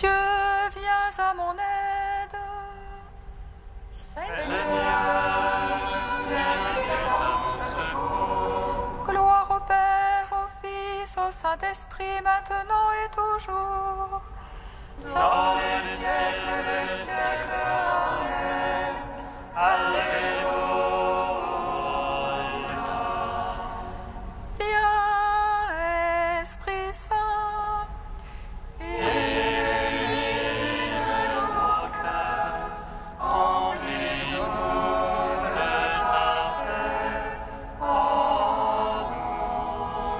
Dieu, viens à mon aide. Seigneur, viens à mon secours. Gloire au Père, au Fils, au Saint-Esprit, maintenant et toujours. Dans les siècles des siècles. Amen. Alléluia. Viens, Esprit Saint, Illumine nos cœurs, emplis-nous de ta paix. En nous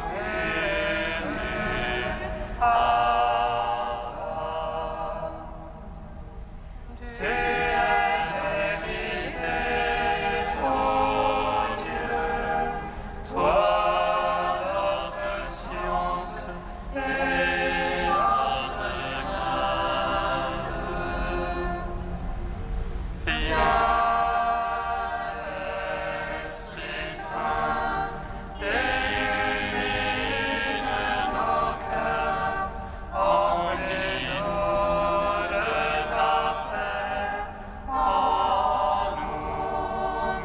murmure, Abba. Tu es vérité, ô Dieu, toi notre science et notre crainte. Viens, Esprit Saint, illumine nos cœurs, emplis-nous de ta paix. En nous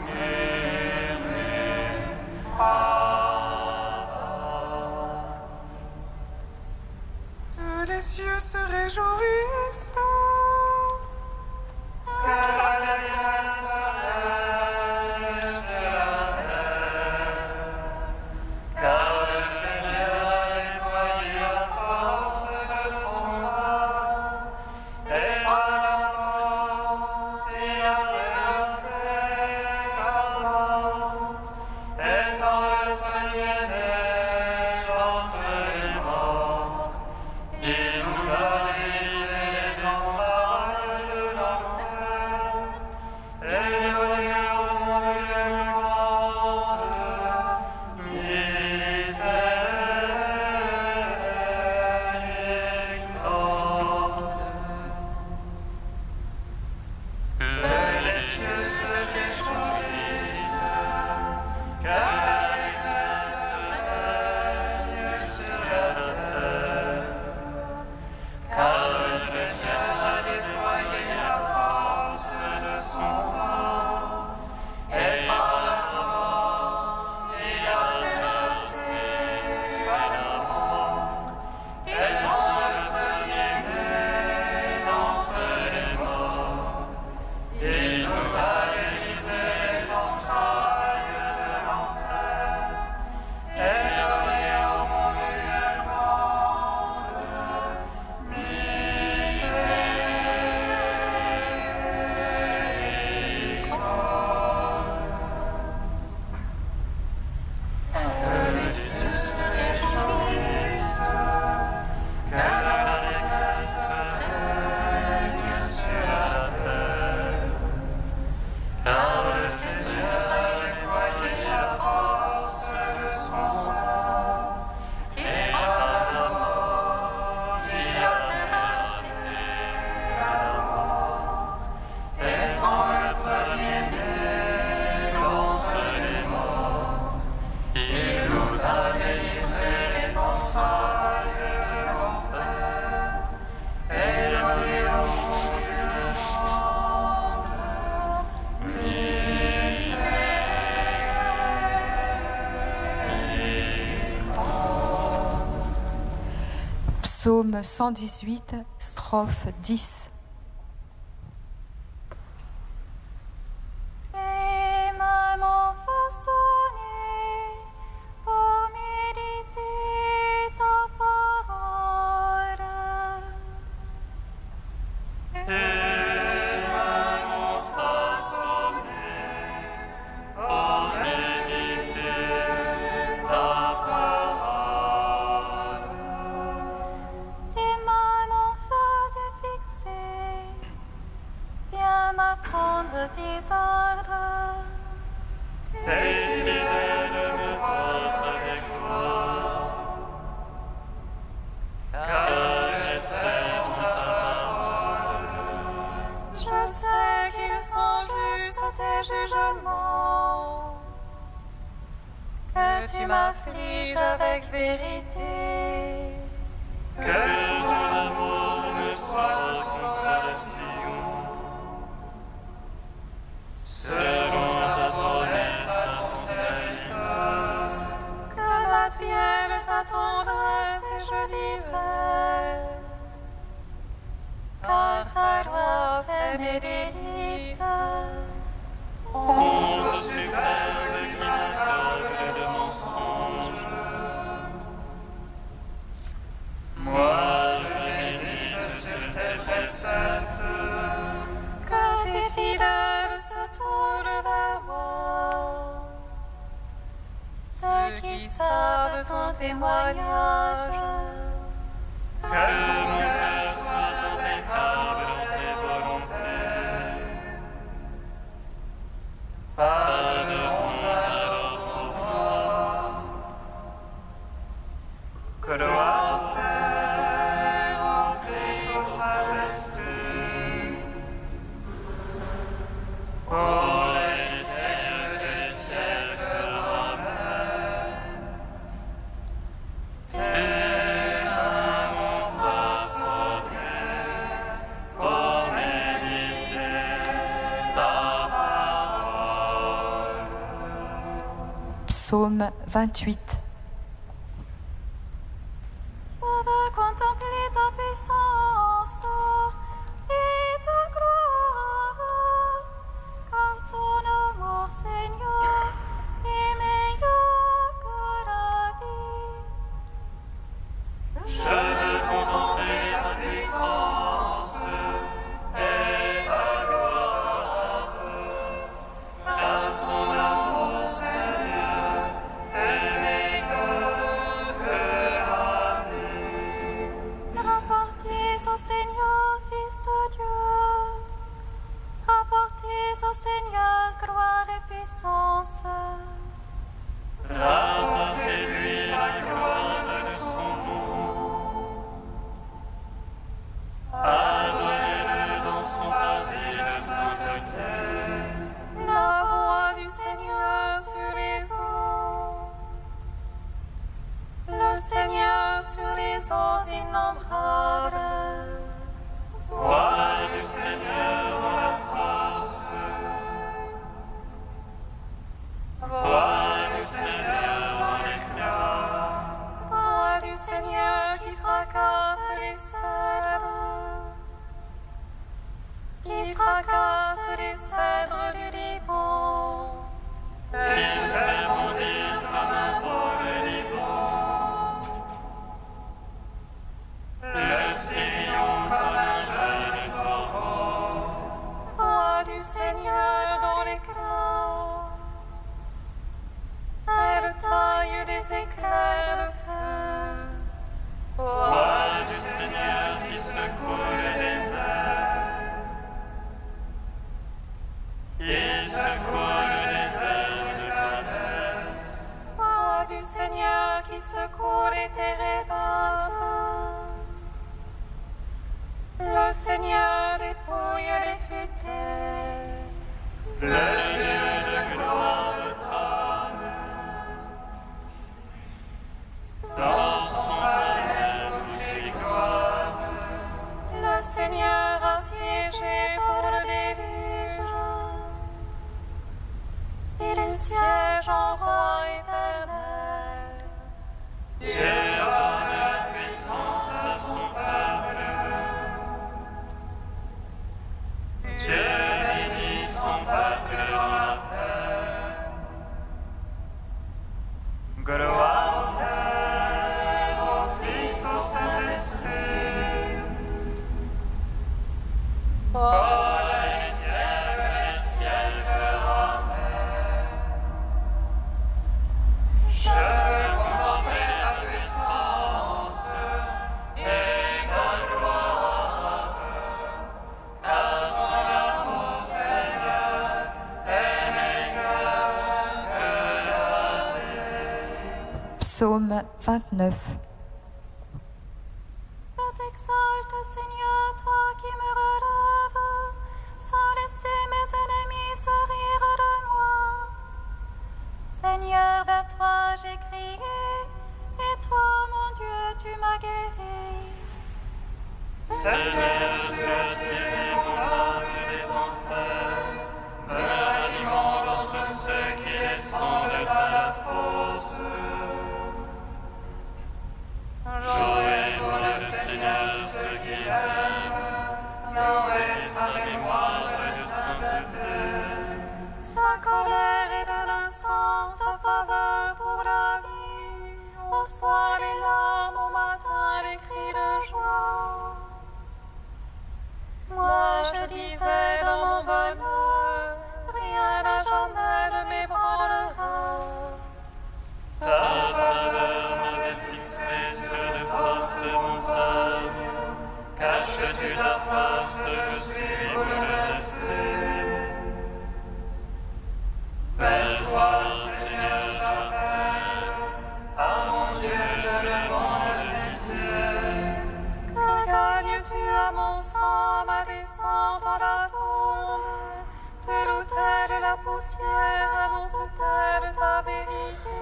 murmure, Abba. Que les cieux se réjouissent. Que la déesse règne sur la terre, car le Seigneur a déployé la force de son bras, et par la mort il a terrassé la mort, étant le premier-né d'entre les morts. Il nous a délivrés des entrailles de l'enfer, et donné au monde une grande miséricorde. Que les cieux se réjouissent, que l'allégresse règne sur la terre. Car le Seigneur a déployé la force de son bras, et par la mort il a terrassé la mort, étant le premier-né d'entre les morts. Il nous a délivrés des entrailles de l'enfer, et donné au monde une grande que les cieux se réjouissent, que l'allégresse règne sur la terre, car le Seigneur a déployé la force de son bras, et par la mort il a terrassé la mort, étant le premier-né d'entre les morts. Il nous a délivrés des entrailles de l'enfer, et donné au monde une grande miséricorde. Psaume 118, strophe 10. Tes mains m'ont façonné pour méditer ta parole. Tes mains m'ont façonné pour méditer ta parole. Tes mains m'ont fait te fixer, viens m'apprendre tes ordres. T'es fidèle de me voir avec joie, car j'espère ta parole. Je sais qu'ils sont justes tes jugements, que tu m'affliges avec vérité. Que ton amour me soit ceux qui savent ton témoignage. Que mon cœur soit impeccable dans tes volontés. Pas de honte alors pour toi. Gloire au Père, au Fils, au Saint-Esprit. Pour les siècles des siècles. Amen. Tes mains m'ont face au bien pour méditer ta parole. Psaume 28. Je veux contempler ta puissance et ta gloire, car ton amour, Seigneur, est meilleur que la vie. Je veux contempler ta puissance et ta gloire, car ton amour, Seigneur, est meilleur que la vie. Rapportez au Seigneur, Fils de Dieu. Rapportez au Seigneur gloire et puissance. Rapportez-lui la gloire de son nom. Adorez-le dans son parvis de sainteté. La voix du Seigneur sur les eaux. Le Seigneur sur les eaux innombrables. Voix du Seigneur dans la force. Voix du Seigneur dans l'éclat. Voix du Seigneur qui fracasse les cèdres. Qui fracasse les cèdres du Liban. Il fait bondir comme un vol le Liban. Le sillon comme un jeune torrent. Voix du Seigneur dans l'éclat. Elle taille des éclairs de feu. Voix du Seigneur qui secoue le désert. Il secoue le désert de Cadès. Voix du Seigneur qui secoue les térébintes. Le Seigneur dépouille les futaies. Le Dieu de gloire trône. Dans son palais toute gloire. Le Seigneur assiégé pour le déluge. Il siège en roi éternel. Dieu donne la puissance à son peuple. Dieu bénit son peuple dans la paix. Gloire au Père, au Fils, au Saint-Esprit. Pour les siècles des siècles. Amen. Je veux contempler ta puissance et ta gloire, car ton amour, Seigneur, est meilleur que la vie. Psaume 29. Je t'exalte, Seigneur, toi qui me relèves, sans laisser mes ennemis se rire de moi. Seigneur, vers toi j'ai crié, et toi, mon Dieu, tu m'as guéri. Seigneur, tu as tiré mon âme des enfers, me ranimant d'entre ceux qui descendent à la fosse. Jouez pour le Seigneur ceux qui l'aiment, louez sa mémoire de sainteté. Sa colère est de l'instant, sa faveur pour la vie. Au soir les larmes, au matin les cris de joie. au ciel annonce-t-elle ta vérité?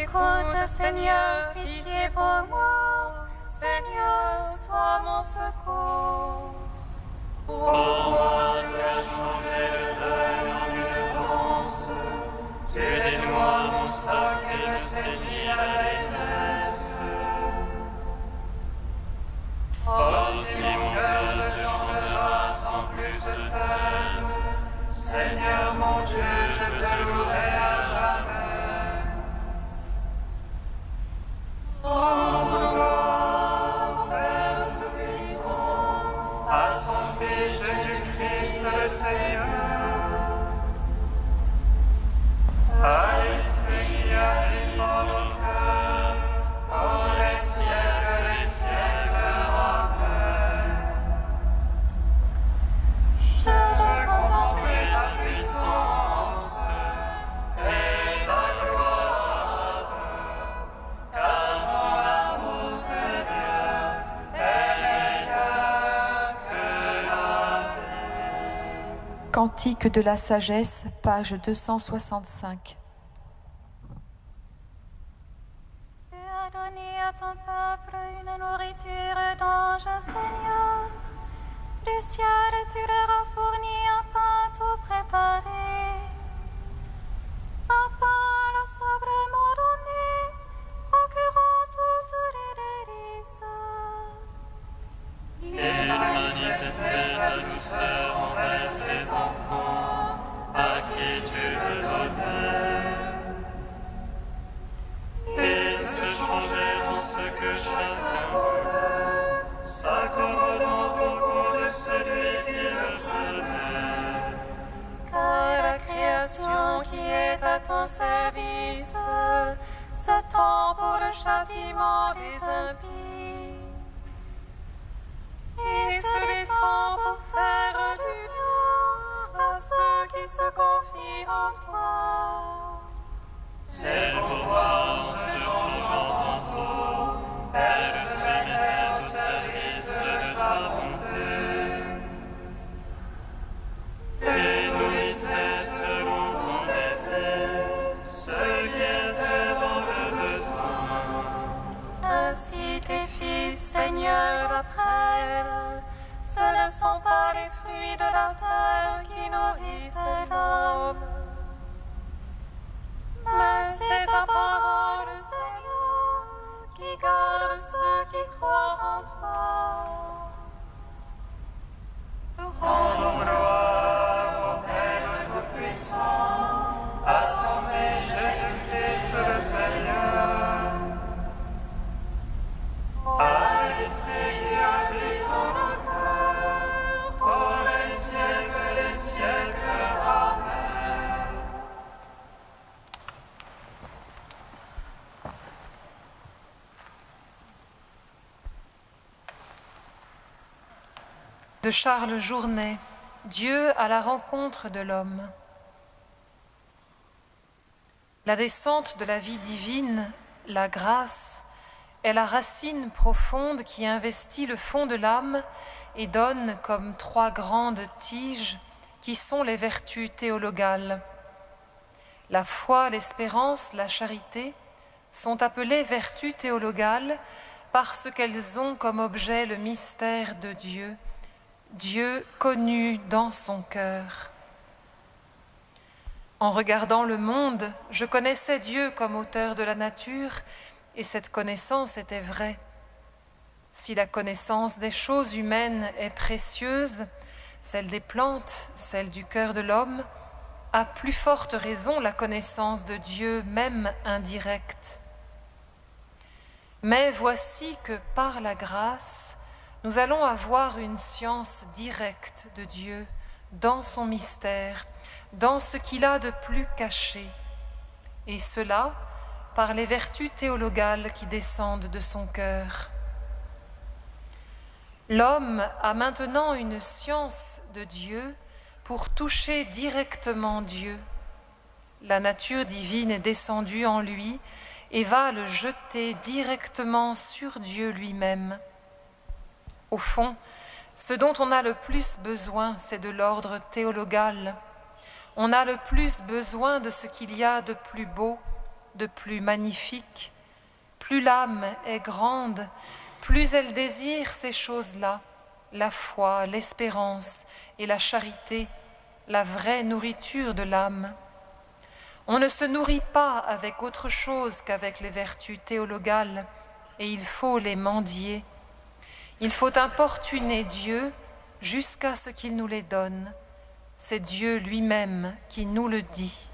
Écoute, Seigneur, pitié pour moi. Seigneur, sois mon secours. Pour moi, tu as changé le deuil en une danse. Tu dénoies mon sac et me saignit l'allégresse. Aussi mon cœur te chantera sans plus se taire. Seigneur mon Dieu, je te louerai à jamais. Oh, gloire au Père Tout-Puissant, à son Fils Jésus-Christ le Seigneur, à l'Esprit qui habite en nos cœurs, pour les siècles des siècles. Amen. Je veux contempler ta puissance et ta gloire, car ton amour, Seigneur, est meilleur que la vie. Cantique de la sagesse, page 265. Tu as donné à ton peuple une nourriture d'ange, Seigneur. Du ciel, tu leur as fourni un pain tout préparé. Un pain inlassablement donné, procurant toutes les délices. Et manifester ta douceur envers tes enfants, à qui tu le donnais. Et se changer en ce que chacun voulait, s'accommodant au goût de celui qui le prenait. Car la création qui est à ton service se tend pour le châtiment des impies et se détend pour faire du bien à ceux qui se confient en toi. C'est pourquoi en se changeant tantôt, elle se mettait au service de ta bonté. Et nourrissait selon ton désir ceux qui étaient dans le besoin. Ainsi tes fils, Seigneur, apprennent, ce ne sont pas les fruits de la terre qui nourrissent l'homme, mais c'est ta parole, Seigneur, qui garde ceux qui croient en toi. Rendons gloire au Père Tout-Puissant, à son Fils Jésus-Christ le Seigneur, à l'Esprit qui habite en nos cœurs, pour les siècles des siècles. Amen. De Charles Journet, Dieu à la rencontre de l'homme. La descente de la vie divine, la grâce, est la racine profonde qui investit le fond de l'âme et donne comme trois grandes tiges qui sont les vertus théologales. La foi, l'espérance, la charité sont appelées vertus théologales parce qu'elles ont comme objet le mystère de Dieu, Dieu connu dans son cœur. En regardant le monde, je connaissais Dieu comme auteur de la nature, et cette connaissance était vraie. Si la connaissance des choses humaines est précieuse, celle des plantes, celle du cœur de l'homme, à plus forte raison la connaissance de Dieu, même indirecte. Mais voici que par la grâce, nous allons avoir une science directe de Dieu dans son mystère, dans ce qu'il a de plus caché, et cela par les vertus théologales qui descendent de son cœur. L'homme a maintenant une science de Dieu pour toucher directement Dieu. La nature divine est descendue en lui et va le jeter directement sur Dieu lui-même. Au fond, Ce dont on a le plus besoin, c'est de l'ordre théologal. On a le plus besoin de ce qu'il y a de plus beau, de plus magnifique. Plus l'âme est grande, plus elle désire ces choses-là, la foi, l'espérance et la charité, la vraie nourriture de l'âme. On ne se nourrit pas avec autre chose qu'avec les vertus théologales, et il faut les mendier. Il faut importuner Dieu jusqu'à ce qu'il nous les donne. C'est Dieu lui-même qui nous le dit.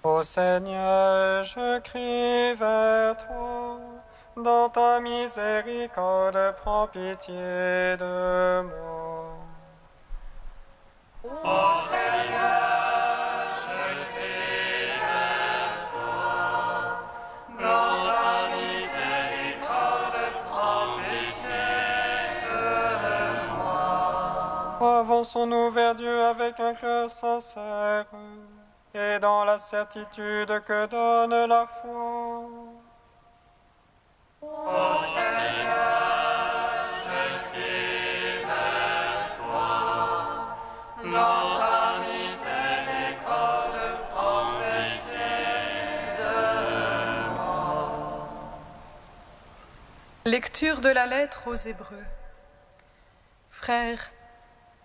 Ô Seigneur, je crie vers toi, dans ta miséricorde, prends pitié de moi. Ô Seigneur, je crie vers toi, dans ta miséricorde, prends pitié de moi. Avançons-nous vers Dieu avec un cœur sincère, et dans la certitude que donne la foi. Ô Seigneur, je crie vers toi, dans ta miséricorde, prends pitié de moi. Lecture de la lettre aux Hébreux. Frères,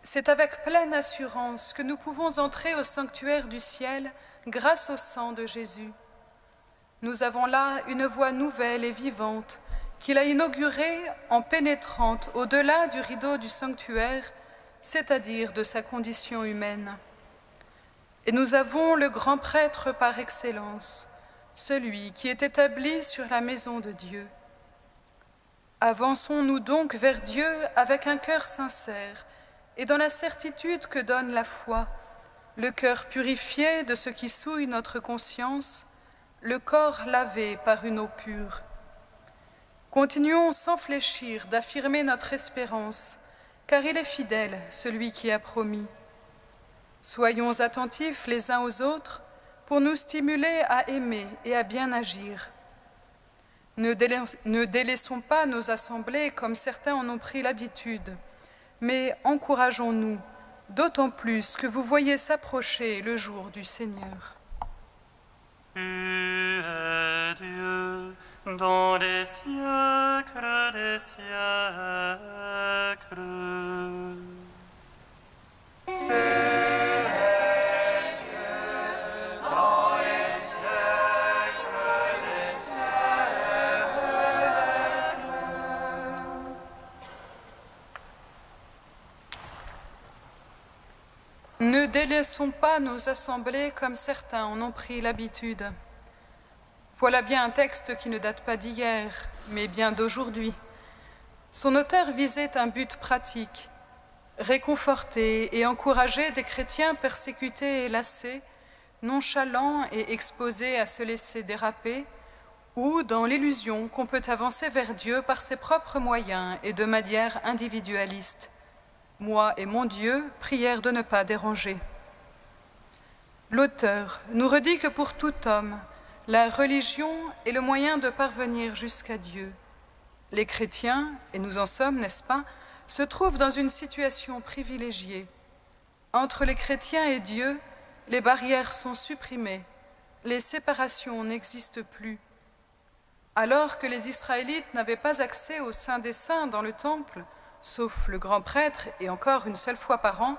c'est avec pleine assurance que nous pouvons entrer au sanctuaire du ciel grâce au sang de Jésus. Nous avons là une voie nouvelle et vivante qu'il a inaugurée en pénétrant au-delà du rideau du sanctuaire, c'est-à-dire de sa condition humaine. Et nous avons le grand prêtre par excellence, celui qui est établi sur la maison de Dieu. Avançons-nous donc vers Dieu avec un cœur sincère, et dans la certitude que donne la foi, le cœur purifié de ce qui souille notre conscience, le corps lavé par une eau pure. Continuons sans fléchir d'affirmer notre espérance, car il est fidèle, celui qui a promis. Soyons attentifs les uns aux autres pour nous stimuler à aimer et à bien agir. Ne délaissons pas nos assemblées comme certains en ont pris l'habitude, mais encourageons-nous, d'autant plus que vous voyez s'approcher le jour du Seigneur. Tu es Dieu dans les siècles des siècles. Tu es Ne délaissons pas nos assemblées comme certains en ont pris l'habitude. Voilà bien un texte qui ne date pas d'hier, mais bien d'aujourd'hui. Son auteur visait un but pratique, réconforter et encourager des chrétiens persécutés et lassés, nonchalants et exposés à se laisser déraper, ou dans l'illusion qu'on peut avancer vers Dieu par ses propres moyens et de manière individualiste. Moi et mon Dieu, prière de ne pas déranger. L'auteur nous redit que pour tout homme, la religion est le moyen de parvenir jusqu'à Dieu. Les chrétiens, et nous en sommes, n'est-ce pas, se trouvent dans une situation privilégiée. Entre les chrétiens et Dieu, les barrières sont supprimées, les séparations n'existent plus. Alors que les Israélites n'avaient pas accès au Saint des Saints dans le temple, sauf le grand prêtre et encore une seule fois par an,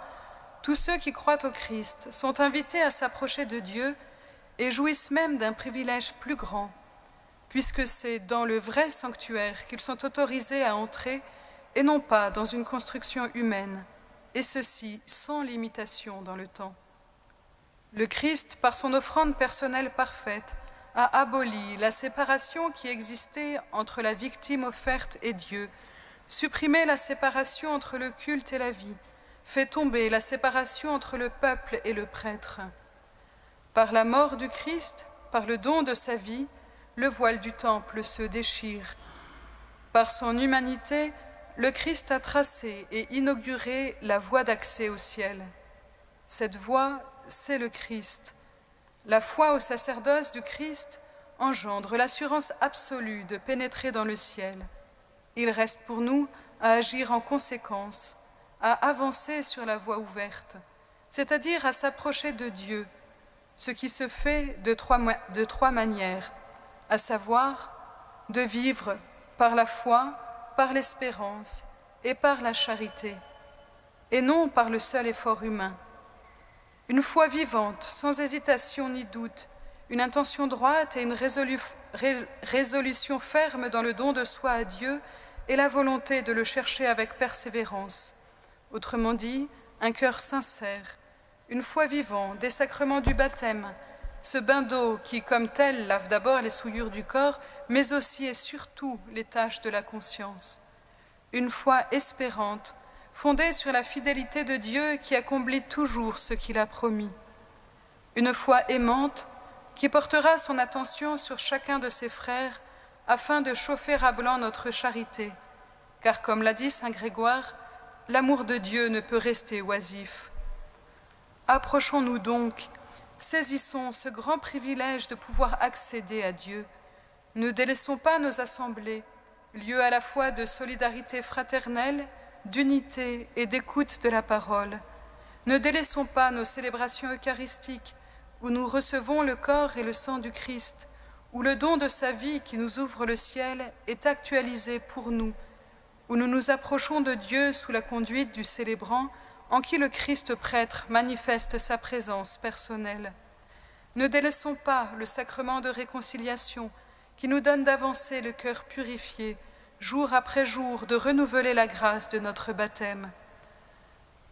tous ceux qui croient au Christ sont invités à s'approcher de Dieu et jouissent même d'un privilège plus grand, puisque c'est dans le vrai sanctuaire qu'ils sont autorisés à entrer et non pas dans une construction humaine, et ceci sans limitation dans le temps. Le Christ, par son offrande personnelle parfaite, a aboli la séparation qui existait entre la victime offerte et Dieu, supprimé la séparation entre le culte et la vie, fait tomber la séparation entre le peuple et le prêtre. Par la mort du Christ, par le don de sa vie, le voile du temple se déchire. Par son humanité, le Christ a tracé et inauguré la voie d'accès au ciel. Cette voie, c'est le Christ. La foi au sacerdoce du Christ engendre l'assurance absolue de pénétrer dans le ciel. Il reste pour nous à agir en conséquence, à avancer sur la voie ouverte, c'est-à-dire à s'approcher de Dieu, ce qui se fait de trois manières, à savoir de vivre par la foi, par l'espérance et par la charité, et non par le seul effort humain. Une foi vivante, sans hésitation ni doute, une intention droite et une résolution ferme dans le don de soi à Dieu et la volonté de le chercher avec persévérance. Autrement dit, un cœur sincère, une foi vivante, des sacrements du baptême, ce bain d'eau qui, comme tel, lave d'abord les souillures du corps, mais aussi et surtout les taches de la conscience. Une foi espérante, fondée sur la fidélité de Dieu qui accomplit toujours ce qu'il a promis. Une foi aimante qui portera son attention sur chacun de ses frères afin de chauffer à blanc notre charité, car comme l'a dit saint Grégoire, l'amour de Dieu ne peut rester oisif. Approchons-nous donc, saisissons ce grand privilège de pouvoir accéder à Dieu. Ne délaissons pas nos assemblées, lieu à la fois de solidarité fraternelle, d'unité et d'écoute de la parole. Ne délaissons pas nos célébrations eucharistiques, où nous recevons le corps et le sang du Christ, où le don de sa vie qui nous ouvre le ciel est actualisé pour nous, où nous nous approchons de Dieu sous la conduite du célébrant, en qui le Christ prêtre manifeste sa présence personnelle. Ne délaissons pas le sacrement de réconciliation, qui nous donne d'avancer le cœur purifié, jour après jour, de renouveler la grâce de notre baptême.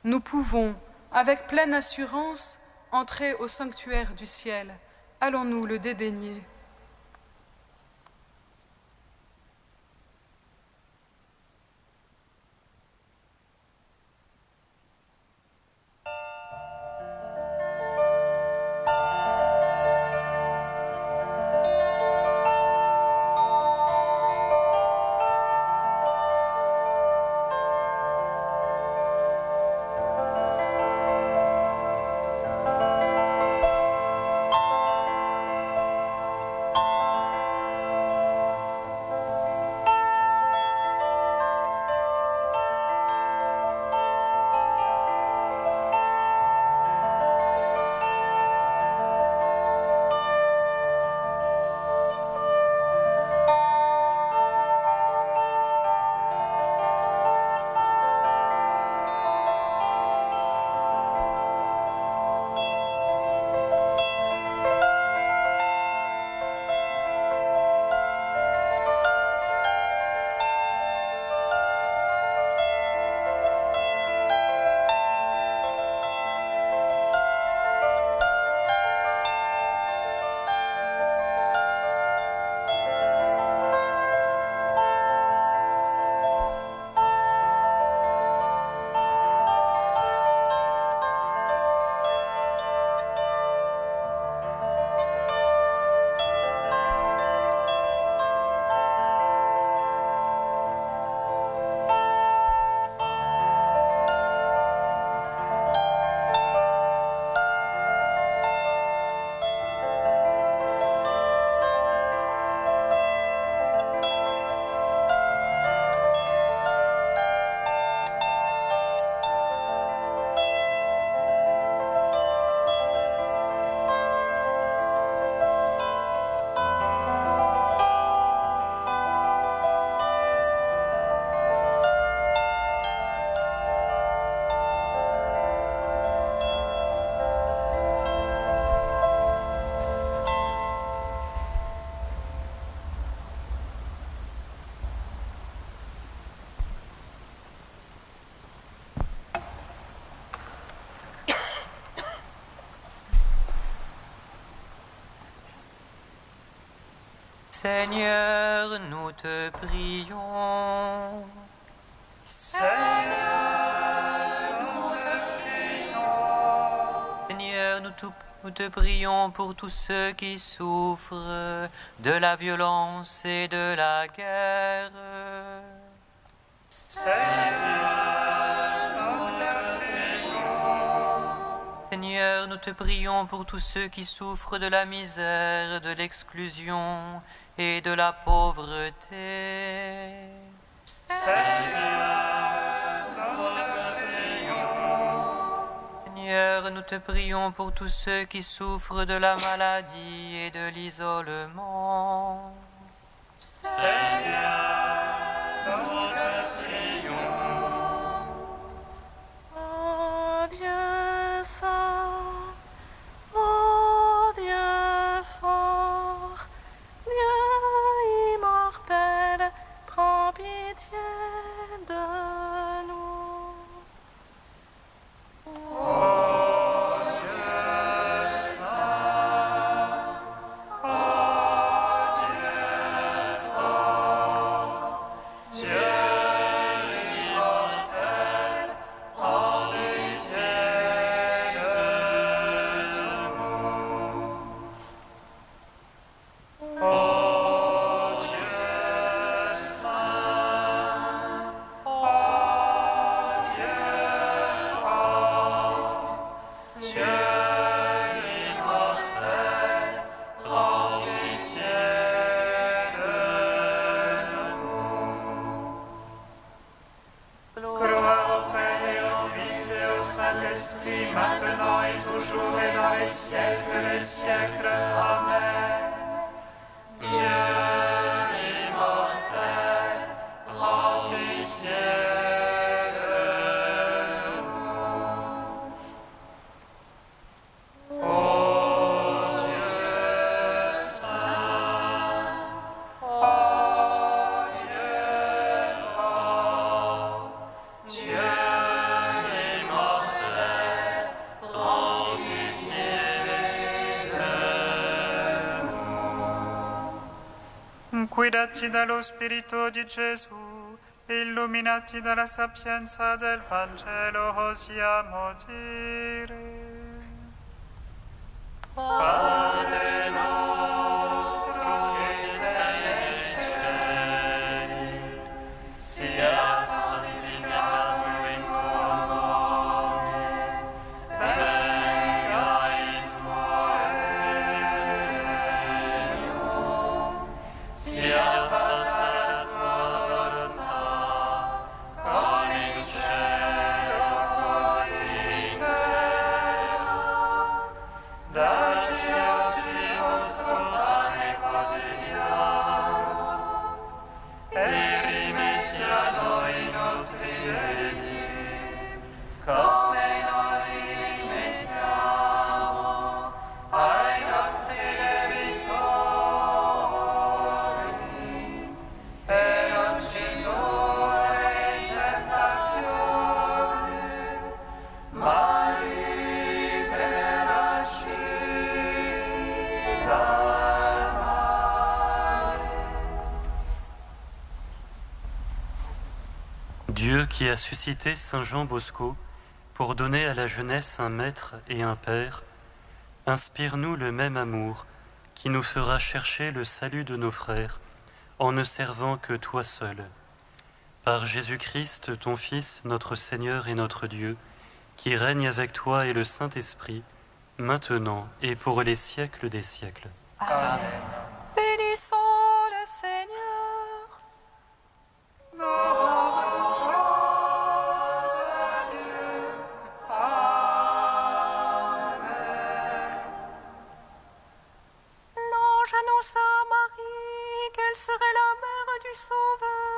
Nous pouvons, avec pleine assurance, entrer au sanctuaire du ciel. Allons-nous le dédaigner ? Seigneur, nous te prions. Seigneur, nous te prions. Seigneur, nous te prions pour tous ceux qui souffrent de la violence et de la guerre. Seigneur, nous te prions. Seigneur, nous te prions pour tous ceux qui souffrent de la misère, de l'exclusion et de la pauvreté. Seigneur, nous te prions. Seigneur, nous te prions pour tous ceux qui souffrent de la maladie et de l'isolement. Seigneur, nous te prions. Ô Dieu saint, ô Dieu fort, Dieu immortel, prends pitié de nous. Gloire au Père et au Fils et au Saint-Esprit, maintenant et toujours et dans les siècles des siècles. Amen. Dieu immortel, prends pitié de nous. Ô Dieu saint, ô Dieu fort, Dieu immortel, prends pitié de nous. Guidati dallo Spirito di Gesù, illuminati dalla sapienza del Vangelo, osiamo dire. Padre nostro che sei nei cieli, sia santificato il tuo nome, venga il tuo regno, sia fatta la tua volontà, come in cielo così in terra. Dacci oggi il nostro pane quotidiano e rimetti a noi i nostri debiti, come noi rimettiamo ai nostri debitori, e non ci indurre in tentazione, ma liberaci dal male. Dieu qui a suscité Saint Jean Bosco pour donner à la jeunesse un maître et un père, inspire-nous le même amour qui nous fera chercher le salut de nos frères en ne servant que toi seul. Par Jésus-Christ, ton Fils, notre Seigneur et notre Dieu, qui règne avec toi et le Saint-Esprit, maintenant et pour les siècles des siècles. Bénissons le Seigneur. L'ange annonça à Marie qu'elle serait la mère du Sauveur.